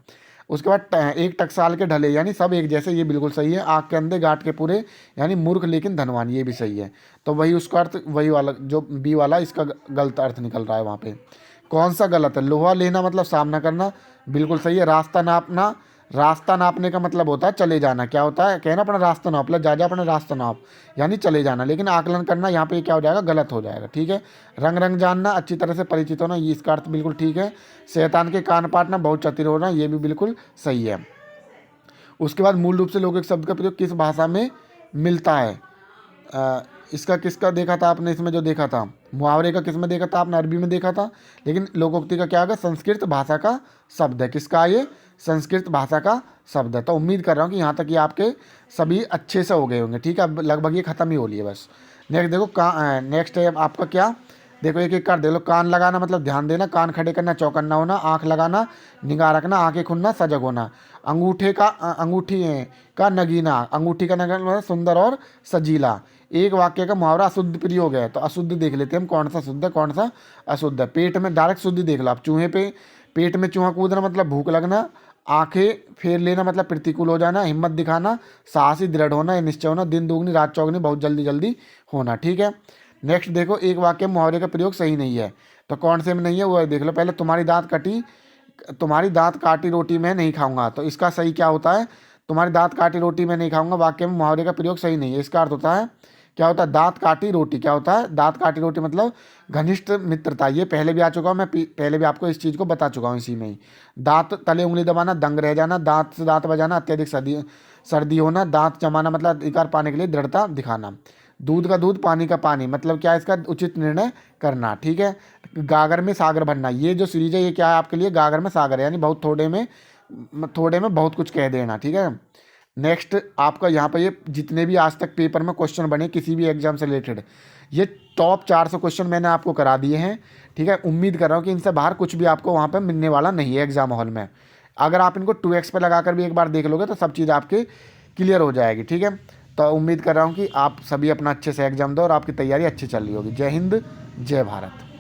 उसके बाद एक टकसाल के ढले यानी सब एक जैसे, ये बिल्कुल सही है। आग के अंधे गांठ के पूरे यानी मूर्ख लेकिन धनवान, ये भी सही है। तो वही उसका अर्थ वही वाला जो बी वाला, इसका गलत अर्थ निकल रहा है वहाँ पे। कौन सा गलत है, लोहा लेना मतलब सामना करना, बिल्कुल सही है। रास्ता नापना, रास्ता नापने का मतलब होता है चले जाना, क्या होता है, कहना अपना रास्ता नाप, मतलब जा अपना रास्ता नाप यानी चले जाना, लेकिन आकलन करना यहाँ पे क्या हो जाएगा, गलत हो जाएगा। ठीक है, रंग रंग जानना, अच्छी तरह से परिचित होना, ये इसका अर्थ बिल्कुल ठीक है। शैतान के कान पाटना, बहुत चतुर होना, ये भी बिल्कुल सही है। उसके बाद मूल रूप से लौकिक शब्द का प्रयोग किस भाषा में मिलता है, इसका किसका देखा था आपने, इसमें जो देखा था मुहावरे का किस में देखा था आपने, अरबी में देखा था, लेकिन लोकोक्ति का क्या होगा, संस्कृत भाषा का शब्द है, किसका ये, संस्कृत भाषा का शब्द है। तो उम्मीद कर रहा हूँ कि यहाँ तक ये आपके सभी अच्छे से हो गए होंगे। ठीक है, अब लगभग ये खत्म ही हो रही है बस। नेक्स्ट देखो, नेक्स्ट है आपका क्या, देखो एक एक कर दे लो, कान लगाना मतलब ध्यान देना, कान खड़े करना चौकन्ना होना, आंख लगाना निगाह रखना, आंखें खुलना सजग होना, अंगूठे का अंगूठी का नगीना, अंगूठी का नगीना मतलब सुंदर और सजीला। एक वाक्य का मुहावरा अशुद्ध प्रयोग है, तो अशुद्ध देख लेते हैं हम, कौन सा शुद्ध है कौन सा अशुद्ध है। पेट में डायरेक्ट शुद्ध देख लो आप, चूहे पे पेट में चूहा कूदना मतलब भूख लगना, आंखें फेर लेना मतलब प्रतिकूल हो जाना, हिम्मत दिखाना, साहसी दृढ़ होना, ये निश्चय होना, दिन दोगुनी रात चौगुनी बहुत जल्दी जल्दी होना। ठीक है, नेक्स्ट देखो, एक वाक्य में मुहावरे का प्रयोग सही नहीं है, तो कौन से में नहीं है वो देख लो। पहले तुम्हारी दांत काटी रोटी मैं नहीं खाऊंगा, तो इसका सही क्या होता है, तुम्हारी दांत काटी रोटी मैं नहीं खाऊंगा, वाक्य में मुहावरे का प्रयोग सही नहीं है। इसका अर्थ होता है क्या होता है, दांत काटी रोटी, क्या होता है, दांत काटी रोटी मतलब घनिष्ठ मित्रता, ये पहले भी आ चुका हूँ मैं, पहले भी आपको इस चीज़ को बता चुका हूँ इसी में ही। दांत तले उंगली दबाना, दंग रह जाना, दांत से दांत बजाना, अत्यधिक सर्दी होना, दांत जमाना मतलब अधिकार पाने के लिए दृढ़ता दिखाना, दूध का दूध पानी का पानी मतलब क्या है, इसका उचित निर्णय करना। ठीक है, गागर में सागर भरना, ये जो सीरीज है ये क्या है आपके लिए, गागर में सागर है यानी बहुत थोड़े में बहुत कुछ कह देना। ठीक है, नेक्स्ट आपका यहाँ पे ये जितने भी आज तक पेपर में क्वेश्चन बने किसी भी एग्जाम से रिलेटेड, ये टॉप 400 क्वेश्चन मैंने आपको करा दिए हैं। ठीक है, उम्मीद कर रहा हूँ कि इनसे बाहर कुछ भी आपको वहाँ पे मिलने वाला नहीं है एग्जाम हॉल में। अगर आप इनको 2x पे लगाकर भी एक बार देख लोगे तो सब चीज़ आपकी क्लियर हो जाएगी। ठीक है, तो उम्मीद कर रहा हूँ कि आप सभी अपना अच्छे से एग्जाम दो और आपकी तैयारी अच्छी चल रही होगी। जय हिंद, जय भारत।